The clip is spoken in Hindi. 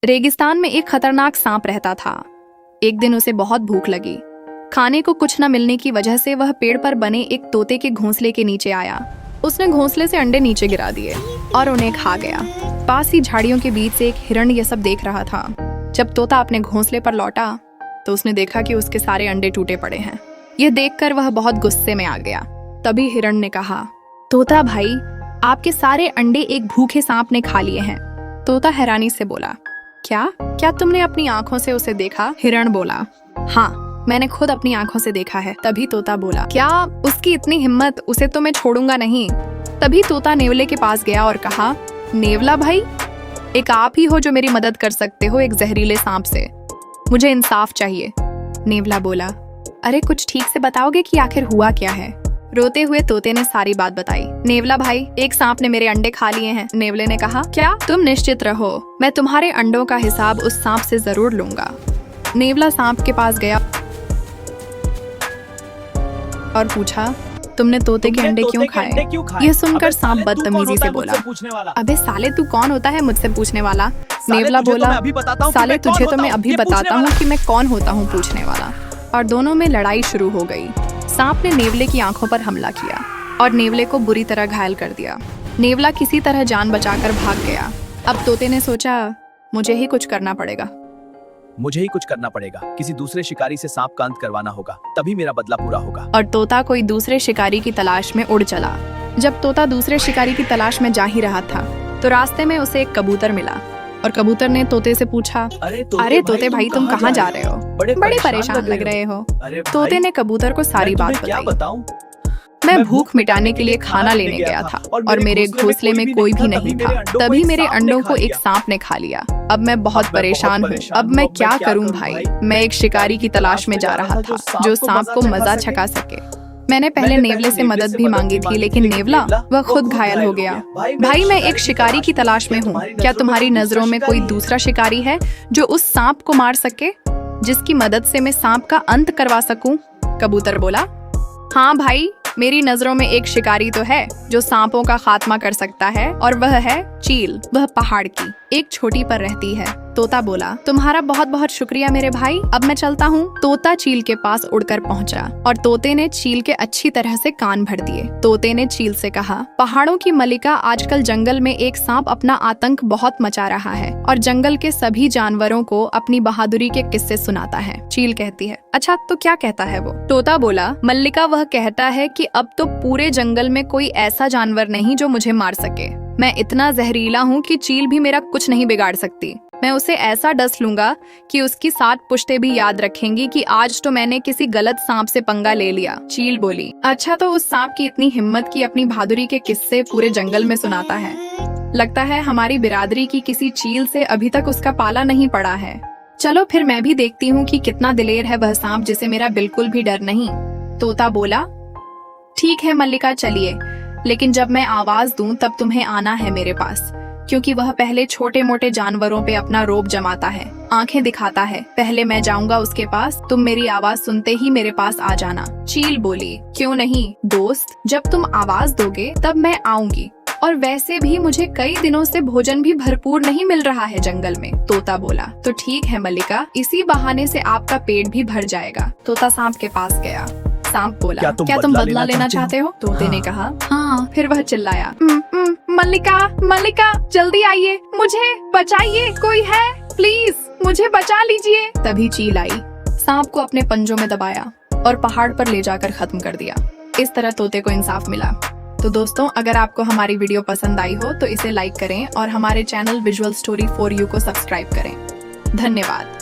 रेगिस्तान में एक खतरनाक सांप रहता था। एक दिन उसे बहुत भूख लगी। खाने को कुछ न मिलने की वजह से वह पेड़ पर बने एक तोते के घोंसले के नीचे आया। उसने घोंसले से अंडे नीचे गिरा दिए और उन्हें खा गया। पास ही झाड़ियों के बीच से एक हिरण ये सब देख रहा था। जब तोता अपने घोंसले पर लौटा तो उसने देखा कि उसके सारे अंडे टूटे पड़े हैं। यह देखकर वह बहुत गुस्से में आ गया। तभी हिरण ने कहा, तोता भाई, आपके सारे अंडे एक भूखे सांप ने खा लिए हैं। तोता हैरानी से बोला, क्या तुमने अपनी आंखों से उसे देखा? हिरण बोला, हाँ, मैंने खुद अपनी आंखों से देखा है। तभी तोता बोला, क्या उसकी इतनी हिम्मत, उसे तो मैं छोड़ूंगा नहीं। तभी तोता नेवले के पास गया और कहा, नेवला भाई, एक आप ही हो जो मेरी मदद कर सकते हो एक जहरीले सांप से। मुझे इंसाफ चाहिए। नेवला बोला, अरे कुछ ठीक से बताओगे कि आखिर हुआ क्या है? रोते हुए तोते ने सारी बात बताई। नेवला भाई, एक सांप ने मेरे अंडे खा लिए हैं। नेवले ने कहा, क्या? तुम निश्चित रहो, मैं तुम्हारे अंडों का हिसाब उस सांप से जरूर लूंगा। नेवला सांप के पास गया और पूछा, तुमने तोते के अंडे क्यों खाए? यह सुनकर सांप बदतमीजी से बोला, अबे साले, तू कौन होता है मुझसे पूछने वाला? नेवला बोला, साले, तुझे तो मैं अभी बताता हूँ कि मैं कौन होता हूँ पूछने वाला। और दोनों में लड़ाई शुरू हो गई। सांप ने नेवले की आंखों पर हमला किया और नेवले को बुरी तरह घायल कर दिया। नेवला किसी तरह जान बचाकर भाग गया। अब तोते ने सोचा, मुझे ही कुछ करना पड़ेगा। किसी दूसरे शिकारी से सांप का अंत करवाना होगा, तभी मेरा बदला पूरा होगा। और तोता कोई दूसरे शिकारी की तलाश में उड़ चला। जब तोता दूसरे शिकारी की तलाश में जा ही रहा था तो रास्ते में उसे एक कबूतर मिला और कबूतर ने तोते से पूछा, अरे तोते भाई, तुम कहाँ जा रहे हो? बड़े परेशान लग रहे हो। तोते ने कबूतर को सारी बात बताई। मैं भूख मिटाने के लिए खाना लेने गया था और मेरे घोंसले में कोई भी नहीं था। तभी मेरे अंडों को एक सांप ने खा लिया। अब मैं बहुत परेशान हूँ। अब मैं क्या करूँ भाई? मैं एक शिकारी की तलाश में जा रहा था जो सांप को मजा छका सके। मैंने पहले नेवले से मदद भी मांगी थी, लेकिन नेवला वह खुद घायल हो गया। भाई, मैं एक शिकारी की तलाश में हूँ। क्या तुम्हारी नजरों में कोई दूसरा शिकारी है जो उस सांप को मार सके, जिसकी मदद से मैं सांप का अंत करवा सकूं? कबूतर बोला, हाँ भाई, मेरी नजरों में एक शिकारी तो है जो सांपों का खात्मा कर सकता है, और वह है चील। वह पहाड़ की एक छोटी पर रहती है। तोता बोला, तुम्हारा बहुत बहुत शुक्रिया मेरे भाई, अब मैं चलता हूँ। तोता चील के पास उड़कर पहुँचा और तोते ने चील के अच्छी तरह से कान भर दिए। तोते ने चील से कहा, पहाड़ों की मलिका, आजकल जंगल में एक सांप अपना आतंक बहुत मचा रहा है और जंगल के सभी जानवरों को अपनी बहादुरी के किस्से सुनाता है। चील कहती है, अच्छा तो क्या कहता है वो? तोता बोला, मल्लिका, वह कहता है कि अब तो पूरे जंगल में कोई ऐसा जानवर नहीं जो मुझे मार सके। मैं इतना जहरीला हूँ कि चील भी मेरा कुछ नहीं बिगाड़ सकती। मैं उसे ऐसा डस लूंगा कि उसकी 7 पुश्तें भी याद रखेंगी कि आज तो मैंने किसी गलत सांप से पंगा ले लिया। चील बोली, अच्छा तो उस सांप की इतनी हिम्मत की अपनी बहादुरी के किस्से पूरे जंगल में सुनाता है। लगता है हमारी बिरादरी की किसी चील से अभी तक उसका पाला नहीं पड़ा है। चलो फिर मैं भी देखती हूँ कि कितना दिलेर है वह सांप जिसे मेरा बिल्कुल भी डर नहीं। तोता बोला, ठीक है मल्लिका, चलिए, लेकिन जब मैं आवाज दूं तब तुम्हें आना है मेरे पास, क्योंकि वह पहले छोटे मोटे जानवरों पे अपना रोब जमाता है, आंखें दिखाता है। पहले मैं जाऊंगा उसके पास, तुम मेरी आवाज सुनते ही मेरे पास आ जाना। चील बोली, क्यों नहीं दोस्त, जब तुम आवाज दोगे तब मैं आऊंगी, और वैसे भी मुझे कई दिनों से भोजन भी भरपूर नहीं मिल रहा है जंगल में। तोता बोला, तो ठीक है मल्लिका, इसी बहाने से आपका पेट भी भर जाएगा। तोता सांप के पास गया। सांप बोला, क्या तुम बदला लेना चाहते हो? तोते ने कहा, हाँ। फिर वह चिल्लाया, मल्लिका, मल्लिका, जल्दी आइए, मुझे बचाइए, कोई है? प्लीज मुझे बचा लीजिए। तभी चील आई, सांप को अपने पंजों में दबाया और पहाड़ पर ले जाकर खत्म कर दिया। इस तरह तोते को इंसाफ मिला। तो दोस्तों, अगर आपको हमारी वीडियो पसंद आई हो तो इसे लाइक करें और हमारे channel visual story for you को सब्सक्राइब करें। धन्यवाद।